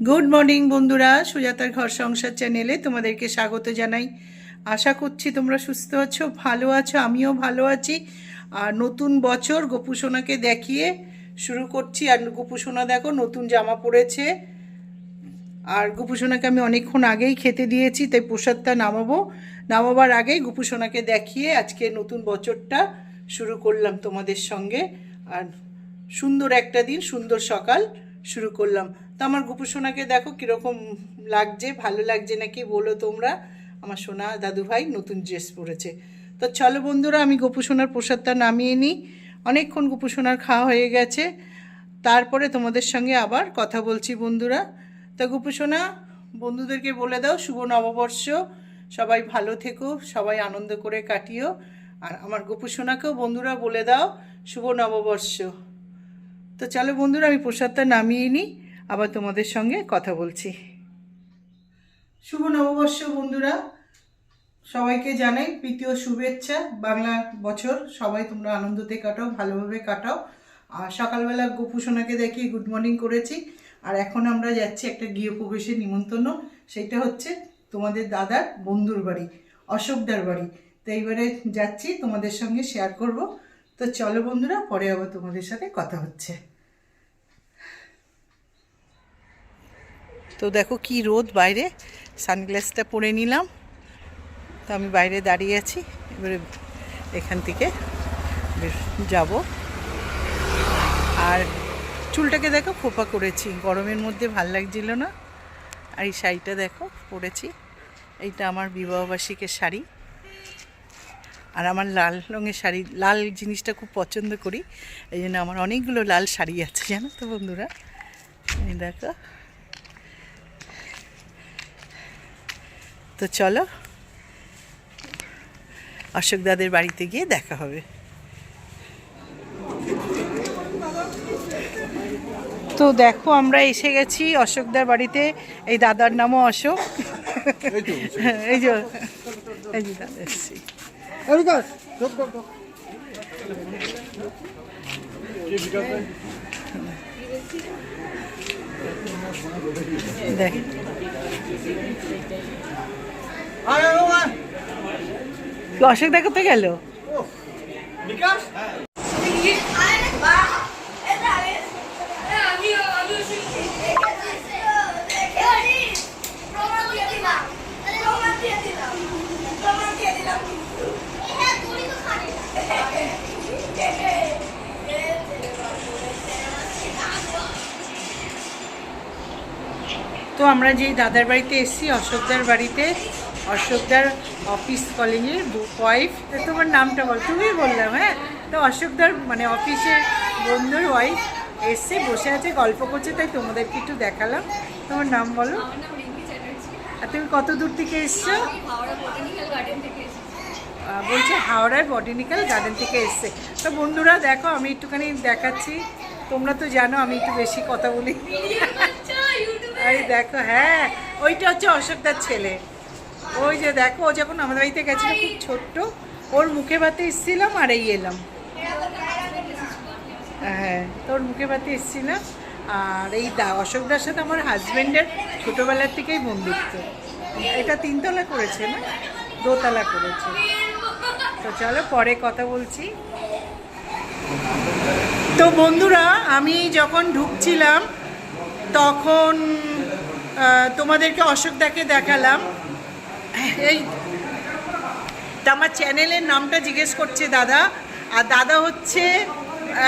Good morning বন্ধুরা, সুজাতার ঘর সংসার চ্যানেলে তোমাদেরকে স্বাগত জানাই। আশা করছি তোমরা সুস্থ আছো, ভালো আছো, আমিও ভালো আছি। আর নতুন বছর গোপুসোনাকে দেখিয়ে শুরু করছি। আর গোপুসোনা দেখো নতুন জামা পরেছে। আর গোপুসোনাকে আমি অনেকক্ষণ আগেই খেতে দিয়েছি, তাই প্রসাদটা নামাবার আগেই গোপুসোনাকে দেখিয়ে আজকে নতুন বছরটা শুরু করলাম তোমাদের সঙ্গে। আর সুন্দর একটা দিন, সুন্দর সকাল শুরু করলাম। তো আমার গোপুসোনাকে দেখো কীরকম লাগছে, ভালো লাগছে নাকি বলো তোমরা। আমার সোনা দাদুভাই নতুন ড্রেস পরেছে। তো চলো বন্ধুরা, আমি গোপুসোনার প্রসাদটা নামিয়ে নিই। অনেকক্ষণ গোপুসোনার খাওয়া হয়ে গেছে, তারপরে তোমাদের সঙ্গে আবার কথা বলছি বন্ধুরা। তা গোপুসোনা, বন্ধুদেরকে বলে দাও শুভ নববর্ষ, সবাই ভালো থেকো, সবাই আনন্দ করে কাটিও। আর আমার গোপুসোনাকেও বন্ধুরা বলে দাও শুভ নববর্ষ। তো চলো বন্ধুরা, আমি প্রসাদটা নামিয়ে নিই, আবার তোমাদের সঙ্গে কথা বলছি। শুভ নববর্ষ বন্ধুরা, সবাইকে জানাই প্রীতীয় শুভেচ্ছা। বাংলা বছর সবাই তোমরা আনন্দতে কাটাও, ভালোভাবে কাটাও। আর সকালবেলা গোপুসোনাকে দেখিয়ে গুড মর্নিং করেছি। আর এখন আমরা যাচ্ছি একটা গৃহপ্রবেশের নিমন্ত্রণ, সেটা হচ্ছে তোমাদের দাদার বন্ধুর বাড়ি, অশোকদার বাড়ি। তো এইবারে যাচ্ছি, তোমাদের সঙ্গে শেয়ার করব। তো চলো বন্ধুরা, পরে আবার তোমাদের সাথে কথা হচ্ছে। তো দেখো কি রোদ বাইরে, সানগ্লাসটা পরে নিলাম। তো আমি বাইরে দাঁড়িয়ে আছি, এবারে এখান থেকে যাব। আর চুলটাকে দেখো খোপা করেছি, গরমের মধ্যে ভাল লাগছিল না। আর এই শাড়িটা দেখো পরেছি, এইটা আমার বিবাহবার্ষিকের শাড়ি। আর আমার লাল রঙের শাড়ি, লাল জিনিসটা খুব পছন্দ করি, এই জন্য আমার অনেকগুলো লাল শাড়ি আছে জানো তো বন্ধুরা। এই দেখো। তো চলো অশোক দাদের বাড়িতে গিয়ে দেখা হবে। তো দেখো আমরা এসে গেছি অশোকদার বাড়িতে। এই দাদার নামও অশোক। এই যে দাদা এসছি। দেখ অশোক দা কোথায় গেল? তো আমরা যেই দাদার বাড়িতে এসেছি, অশোকদার বাড়িতে, অশোকদার অফিস কলিংয়ের ওয়াইফ। তোমার নামটা বল, তুমি বললাম। হ্যাঁ, তো অশোকদার মানে অফিসের বন্ধুর ওয়াইফ এসছে, বসে আছে, গল্প করছে, তাই তোমাদেরকে একটু দেখালাম। তোমার নাম বলো। আর তুমি কত দূর থেকে এসছো? বলছে হাওড়ার বটানিক্যাল গার্ডেন থেকে এসছে। তো বন্ধুরা দেখো, আমি একটুখানি দেখাচ্ছি। তোমরা তো জানো আমি একটু বেশি কথা বলি। আরে দেখো, হ্যাঁ ওইটা হচ্ছে অশোকদার ছেলে। ওই যে দেখো, ও যখন আমাদের বাড়িতে গেছিলো খুব ছোট্ট, ওর মুখে ভাতে এসেছিলাম আর এই এলাম। হ্যাঁ, তোর মুখে ভাতে এসেছিলাম। আর এই অশোকদার সাথে আমার হাজব্যান্ডের ছোটোবেলার থেকেই বন্ধুত্ব। এটা 3 তলা করেছে না, 2 তলা করেছে। তো চলো পরে কথা বলছি। তো বন্ধুরা, আমি যখন ঢুকছিলাম তখন তোমাদেরকে অশোকদাকে দেখালাম। এই আমার চ্যানেলের নামটা জিজ্ঞেস করছে দাদা। আর দাদা হচ্ছে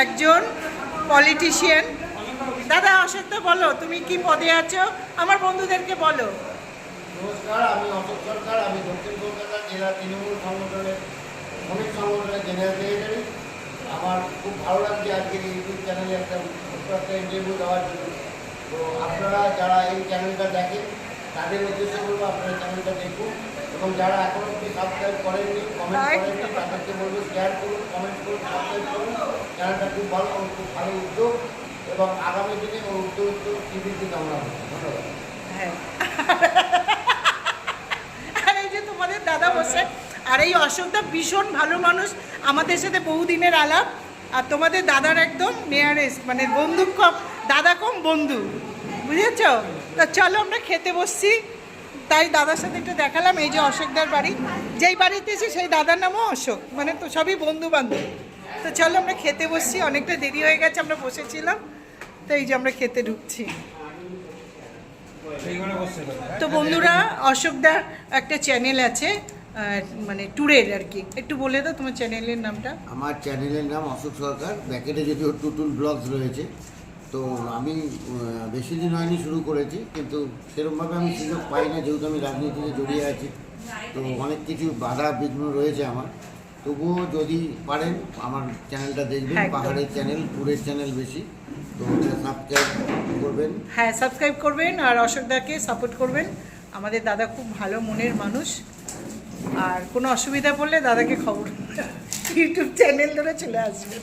একজন পলিটিশিয়ান। দাদা অশোকদা বলো, তুমি কি পদে আছো, আমার বন্ধুদেরকে বলো। নমস্কার, আমি অশোক সরকার। আমি দক্ষিণ কলকাতা জেলা তৃণমূল সংগঠনের শ্রমিক সংগঠনের জেনারেল সেক্রেটারি। আমার খুব ভালো লাগছে আজকে ইউটিউব চ্যানেলে একটা ইন্টারভিউ দেওয়ার জন্য। তো আপনারা যারা এই চ্যানেলটা দেখেন তাদের উদ্দেশ্য বলবো আপনারা চ্যানেলটা দেখুন, এবং যারা এখনো অব্দি সাবস্ক্রাইব করেননি, কমেন্ট করেননি, তাদেরকে বলবো শেয়ার করুন, কমেন্ট করুন, সাবস্ক্রাইব করুন। চ্যানেলটা খুব ভালো উদ্যোগ, এবং আগামী দিনে ওই উদ্যোগ টিভিতে আমরা ধন্যবাদ। হ্যাঁ, আর এই যে তোমাদের দাদা বসে। আর এই অশোকদা ভীষণ ভালো মানুষ, আমাদের সাথে বহুদিনের আলাপ। আর তোমাদের দাদার একদম নিয়ারেস্ট, মানে বন্ধু কম, দাদা কম বন্ধু। বুঝেছ? তা চলো আমরা খেতে বসছি। তাই দাদার সাথে একটু দেখালাম। এই যে অশোকদার বাড়ি, যেই বাড়িতে এসে সেই দাদার নামও অশোক, মানে তো সবই বন্ধু বান্ধব। তো চলো আমরা খেতে বসছি, অনেকটা দেরি হয়ে গেছে, আমরা বসেছিলাম। তো এই যে আমরা খেতে ঢুকছি। তো বন্ধুরা, অশোকদার একটা চ্যানেল আছে, মানে ট্যুরের আর কি। একটু বলে দাও তোমার চ্যানেলের নামটা। আমার চ্যানেলের নাম অশোক সরকার, ব্যাকেটে যদিও টুটুল ব্লগস রয়েছে। তো আমি বেশি দিন হয়নি শুরু করেছি, কিন্তু সেরকমভাবে আমি সুযোগ পাই না, যেহেতু আমি রাজনীতিতে জড়িয়ে আছি। তো অনেক কিছু বাধা বিঘ্ন রয়েছে আমার। তবুও যদি পারেন আমার চ্যানেলটা দেখবেন, একদম। পাহাড়ের চ্যানেল, ট্যুরের চ্যানেল বেশি। তো সাবস্ক্রাইব করবেন। হ্যাঁ, সাবস্ক্রাইব করবেন আর অশোকদাকে সাপোর্ট করবেন। আমাদের দাদা খুব ভালো মনের মানুষ। আর কোনো অসুবিধা পড়লে দাদাকে খবর ইউটিউব চ্যানেল ধরে চলে আসবে।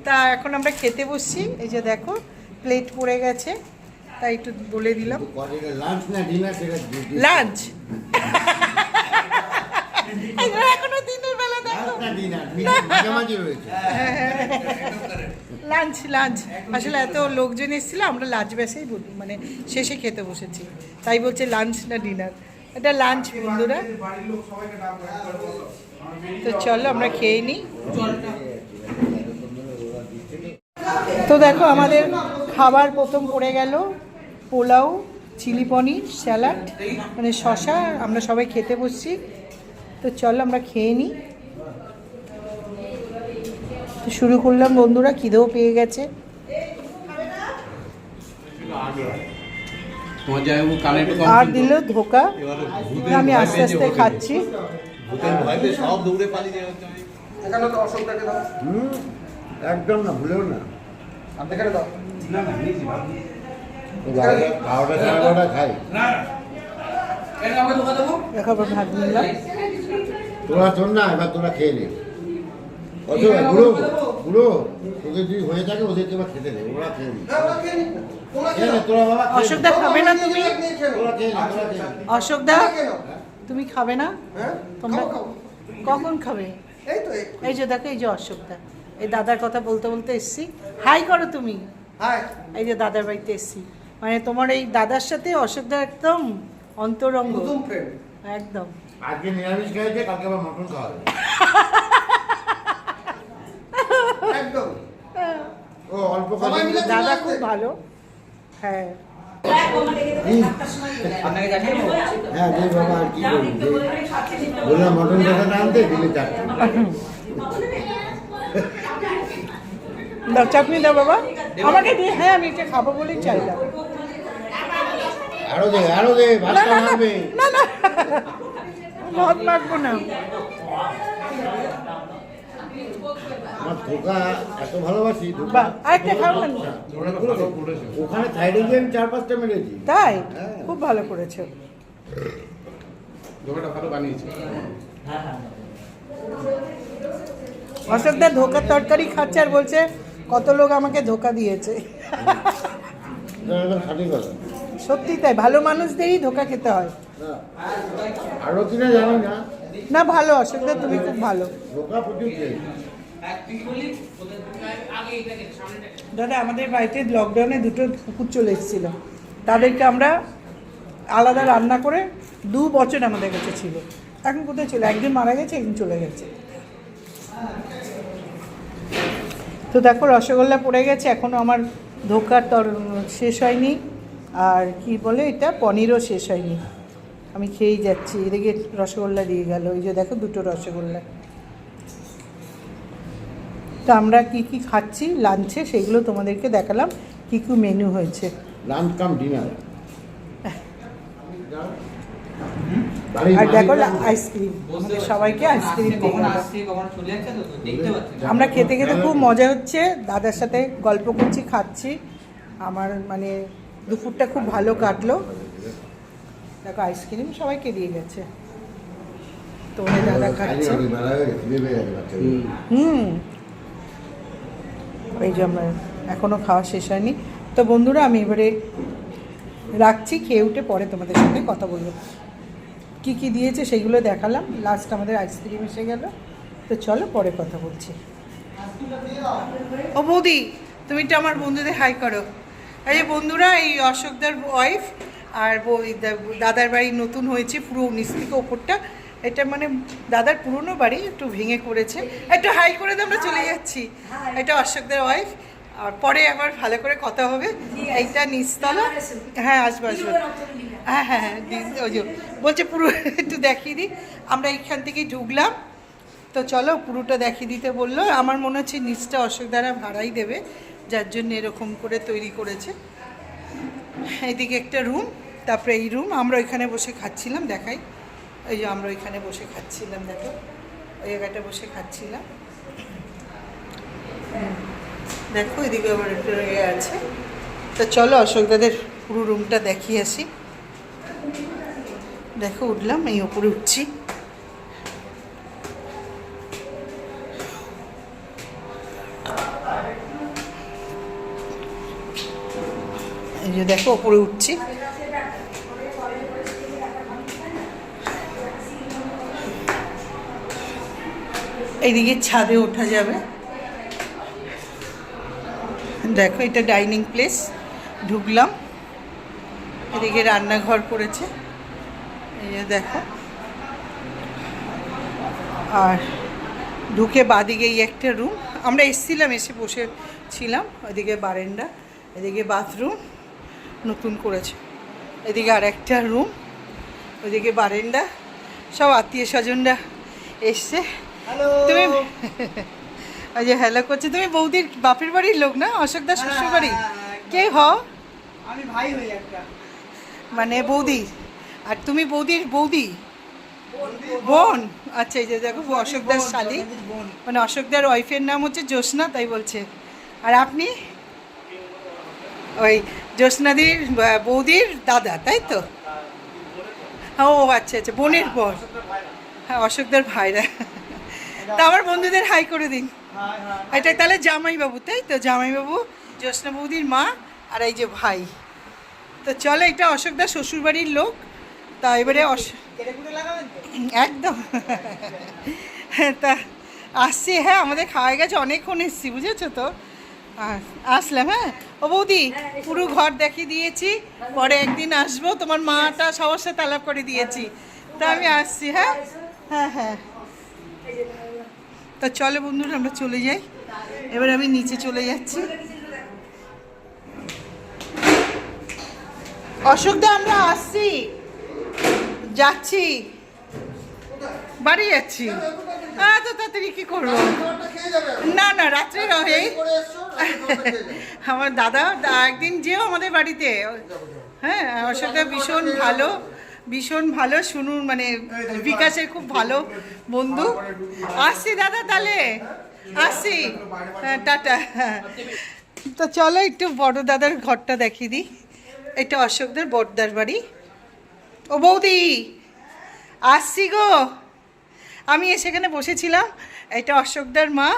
তা এখন আমরা খেতে বসছি। এই যে দেখো প্লেট পড়ে গেছে, তাই একটু বলে দিলাম। লাঞ্চ না ডিনার সেটা লাঞ্চ এখনো দিনের বেলা দেখো। মাঝামাঝি রয়েছে। লাঞ্চ লাঞ্চ আসলে এত লোকজন এসেছিল, আমরা লাঞ্চ বেসেই মানে শেষে খেতে বসেছি, তাই বলছে লাঞ্চ না ডিনার। এটা লাঞ্চ বন্ধুরা। তো চলো আমরা খেয়ে নিই। তো দেখো আমাদের খাবার প্রথম পড়ে গেল পোলাও, চিলি পনির, স্যালাড, মানে শশা। আমরা সবাই খেতে বসছি। তো চলো আমরা খেয়ে নিই। তো শুরু করলাম বন্ধুরা, খিদেও পেয়ে গেছে। আর দিল ধোকা, আমি আস্তে আস্তে খাচ্ছি। একদম না, ভুলেও না। খাই দেখো ভাত নিলাম। তোরা শোন না, এবার তোরা খেয়ে নে। বুড়ো বুড়ো তোদের যদি হয়ে থাকে ওদেরকে এবার খেতে দে, ওরা খেয়ে নি। তোরা বাবা অশোকদা খাবে না তুমি? তোরা খেয়ে নে, তোরা খেয়ে নে। অশোকদা তুমি খাবে না? তোমরা কখন খাবে? এই যে দেখো, এই যে অশোকদা, এই দাদার কথা বলতে বলতে এসছি। হাই করো তুমি। এই যে দাদার বাড়িতে এসছি, মানে তোমার এই দাদার সাথে অশোকদা একদম অন্তরঙ্গ একদম। আজকে নিরামিষ খাইছে, কালকে আবার মটন খাওয়া হবে। একদম। ও অল্প করে দাদা খুব ভালো। হ্যাঁ হ্যাঁ দে বাবা, আর কি বলবো, বললাম মটন কথাটা আনতে দিলে চারটে। দাও চাটনি দাও বাবা আমাকে দিয়ে। হ্যাঁ আমি এটা খাবো বলেই চাইলাম। আরো দে ভাতটা মারবে। না না ভাত মাখবো না। আমার ধোকা এত ভালোবাসি। বাহ, আরেকটা খাবেন? ওখানে সাইডে গিয়ে আমি 4-5টা মেরেছি। তাই? খুব ভালো করেছো। অশোকদা ধোকার তরকারি খাচ্ছে আর বলছে কত লোক আমাকে ধোকা দিয়েছে। খাটি কথা। সত্যি তাই, ভালো মানুষদেরই ধোকা খেতে হয়। আরো কিনা জানি না। না ভালো অশোকদা, তুমি খুব ভালো। ধোকা প্রচুর খেয়েছি। দাদা আমাদের বাড়িতে লকডাউনে দুটো কুকুর চলে এসেছিল, তাদেরকে আমরা আলাদা রান্না করে 2 বছর আমাদের কাছে ছিল। এখন কোথায় চলে, একদিন মারা গেছে, একদিন চলে গেছে। তো দেখো রসগোল্লা পড়ে গেছে, এখনও আমার ধোকার শেষ হয়নি। আর কি বলে এটা, পনিরও শেষ হয়নি। আমি খেয়েই যাচ্ছি। এদিকে রসগোল্লা দিয়ে গেল, এই যে দেখো 2টো রসগোল্লা। তো আমরা কি কি খাচ্ছি লাঞ্চে সেগুলো তোমাদেরকে দেখালাম, কি কি মেনু হয়েছে। লাঞ্চ কাম ডিনার। আর দেখো আইসক্রিম, আমাদের সবাইকে আইসক্রিম দিয়ে গেল। আমরা খেতে খেতে খুব মজা হচ্ছে, দাদার সাথে গল্প করছি, খাচ্ছি। আমার মানে দুপুরটা খুব ভালো কাটলো। দেখো আইসক্রিম সবাইকে দিয়ে গেছে, তোমাদের দাদা খাচ্ছে। এই যে আমরা এখনও খাওয়া শেষ হয়নি। তো বন্ধুরা আমি এবারে রাখছি, খেয়ে উঠে পরে তোমাদের সাথে কথা বলবো। কি কি দিয়েছে সেগুলো দেখালাম, লাস্ট আমাদের আইসক্রিম এসে গেল। তো চলো পরে কথা বলছি। ও বৌদি, তুমি তো আমার বন্ধুদের হাই করো। এই যে বন্ধুরা, এই অশোকদার ওয়াইফ আর দাদার বাড়ি নতুন হয়েছে, পুরো নিচ থেকে ওপরটা। এটা মানে দাদার পুরনো বাড়ি, একটু ভেঙে করেছে। একটু হাই করে দিয়ে আমরা চলে যাচ্ছি। এটা অশোকদার ওয়াইফ, আর পরে আবার ভালো করে কথা হবে। এইটা নিচতলা। হ্যাঁ, আসবো আসবো। হ্যাঁ হ্যাঁ হ্যাঁ, ওই যে বলছে পুরো একটু দেখিয়ে দিই। আমরা এইখান থেকেই ঢুকলাম, তো চলো পুরোটা দেখিয়ে দিতে বললো। আমার মনে হচ্ছে নিচটা অশোক দ্বারা ভাড়াই দেবে, যার জন্য এরকম করে তৈরি করেছে। এইদিকে একটা রুম, তারপরে এই রুম। আমরা ওইখানে বসে খাচ্ছিলাম, দেখাই। এই যে আমরা ওইখানে বসে খাচ্ছিলাম, দেখো ওই জায়গাটা বসে খাচ্ছিলাম। দেখো এদিকে আবার একটা ইয়ে আছে। তো চলো অশোক দাদের পুরো রুমটা দেখিয়ে আসি। দেখো উঠলাম, এই ওপরে উঠছি। এই যে দেখো ওপরে উঠছি। এইদিকে ছাদে ওঠা যাবে। দেখো এটা ডাইনিং প্লেস। ঢুকলাম, এদিকে রান্নাঘর করেছে, এই যে দেখো। আর ঢুকে বাদিকে এই একটা রুম। আমরা এসেছিলাম, এসে বসেছিলাম। ওইদিকে বারান্দা, এদিকে বাথরুম নতুন করেছে। এদিকে আর একটা রুম, ওইদিকে বারান্দা। সব আত্মীয় স্বজনরা এসছে। তুমি ওই যে হ্যালো করছে। তুমি বৌদির বাপের বাড়ির লোক না, অশোক দাস শ্বশুর বাড়ি? কে হও? আমি ভাই হই একটা, মানে বৌদি। আর তুমি বৌদির বৌদি? বোন। আচ্ছা, এই যে দেখো অশোক দাস শালি, মানে অশোকদার ওয়াইফের নাম হচ্ছে জ্যোৎস্না, তাই বলছে। আর আপনি ওই জ্যোৎস্নাদির বৌদির দাদা, তাই তো? ও আচ্ছা আচ্ছা, বোনের পর। হ্যাঁ, অশোকদার ভাইরা। তা আমার বন্ধুদের হাই করে দিন। এটা তাহলে জামাইবাবু, তাই তো? জামাইবাবু, জ্যোৎস্না বৌদির মা, আর এই যে ভাই। তো চলো, এটা অশোকদার শ্বশুরবাড়ির লোক। তা এবারে একদম তা আসছি। হ্যাঁ, আমাদের খাওয়া গেছে, অনেকক্ষণ এসছি, বুঝেছো তো। আসলাম। হ্যাঁ ও বৌদি, পুরো ঘর দেখিয়ে দিয়েছি। পরে একদিন আসবো, তোমার মাটা সবার সাথে আলাপ করে দিয়েছি। তা আমি আসছি। হ্যাঁ হ্যাঁ হ্যাঁ। তা চলো বন্ধুরা, আমরা চলে যাই। এবার আমি নিচে চলে যাচ্ছি। অশোকদা, আমরা আসছি, যাচ্ছি, বাড়ি যাচ্ছি। এত তাড়াতাড়ি কি করবো? না না, রাত্রে রহে। আমার দাদা একদিন যেও আমাদের বাড়িতে। হ্যাঁ, অশোকদা ভীষণ ভালো, ভীষণ ভালো। শুনুন, মানে বিকাশের খুব ভালো বন্ধু। আসছি দাদা, তাহলে আসছি। হ্যাঁ, টাটা। তো চলো একটু বড় দাদার ঘরটা দেখিয়ে দিই। এটা অশোকদার বড়দার বাড়ি। ও বৌদি, আসছি গো। আমি সেখানে বসেছিলাম। এটা অশোকদার মা,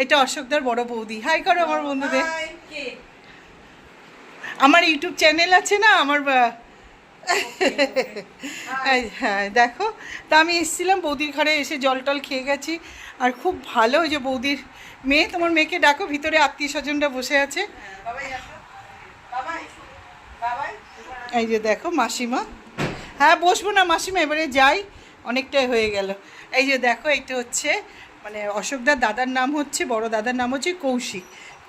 এটা অশোকদার বড় বৌদি। হাই করো আমার বন্ধুদের। আমার ইউটিউব চ্যানেল আছে না, আমার হ্যাঁ দেখো। তা আমি এসেছিলাম বৌদির ঘরে, এসে জল টল খেয়ে গেছি। আর খুব ভালো। ওই যে বৌদির মেয়ে, তোমার মেয়েকে ডাকো, ভিতরে আত্মীয় স্বজনরা বসে আছে। এই যে দেখো মাসিমা। হ্যাঁ, বসবো না মাসিমা, এবারে যাই, অনেকটাই হয়ে গেল। এই যে দেখো, এইটা হচ্ছে মানে অশোকদার দাদার নাম হচ্ছে, বড় দাদার নাম হচ্ছে কৌশিক।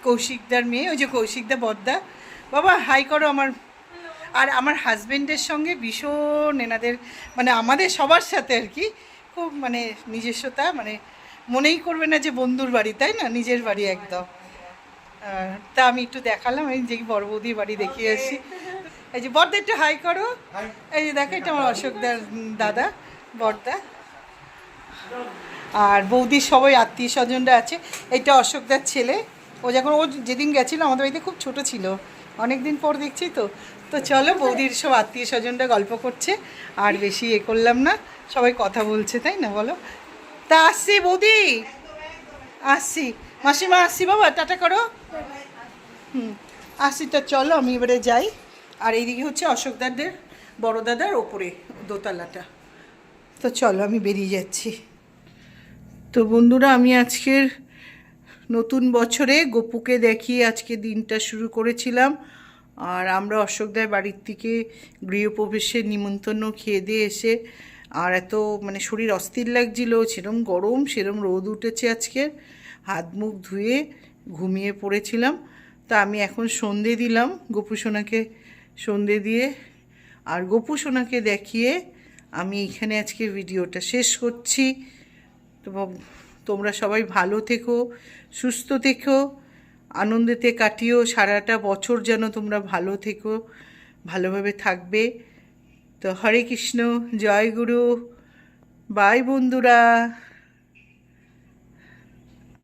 কৌশিকদার মেয়ে, ওই যে কৌশিকদা বড়দা। বাবা হাই করো আমার। আর আমার হাজবেন্ডের সঙ্গে ভীষণ এনাদের, মানে আমাদের সবার সাথে আর কি খুব মানে নিজস্বতা, মানে মনেই করবে না যে বন্ধুর বাড়ি, তাই না? নিজের বাড়ি একদম। তা আমি একটু দেখালাম, এই যে বড় বৌদির বাড়ি দেখিয়ে আসি। এই যে বড়দা, একটু হাই করো। এই যে দেখো, এটা আমার অশোকদার দাদা, বড়দা। আর বৌদির সবাই আত্মীয় স্বজনরা আছে। এটা অশোকদার ছেলে। ও যখন যেদিন গেছিলো আমাদের বাড়িতে খুব ছোট ছিল, অনেক দিন পর দেখছি তো। তো চলো, বৌদির সব আত্মীয় স্বজনরা গল্প করছে। আর বেশি করলাম না, সবাই কথা বলছে, তাই না বলো? তা আসছি বৌদি, আসছি। মাসিমা আসছি, বাবা টাটা করো। আসছি। তা চলো, আমি এবারে যাই। আর এইদিকে হচ্ছে অশোকদাদের বড় দাদার ওপরে দোতলাটা। তো চলো, আমি বেরিয়ে যাচ্ছি। তো বন্ধুরা, আমি আজকের নতুন বছরে গপুকে দেখিয়ে আজকে দিনটা শুরু করেছিলাম। আর আমরা অশোকদার বাড়ির থেকে গৃহপ্রবেশের নিমন্ত্রণ খেয়ে দিয়ে এসে আর এত মানে শরীর অস্থির লাগছিল, সেরম গরম সেরম রোদ উঠেছে আজকের, হাত মুখ ধুয়ে ঘুমিয়ে পড়েছিলাম। তা আমি এখন সন্ধে দিলাম, গোপুসোনাকে সন্ধে দিয়ে আর গোপুসোনাকে দেখিয়ে আমি এখানে আজকে ভিডিওটা শেষ করছি। তো তোমরা সবাই ভালো থেকো, সুস্থ থেকো, আনন্দেতে কাটিও, সারাটা বছর যেন তোমরা ভালো থেকো, ভালোভাবে থাকবে। তো হরে কৃষ্ণ, জয় গুরু, বাই বন্ধুরা।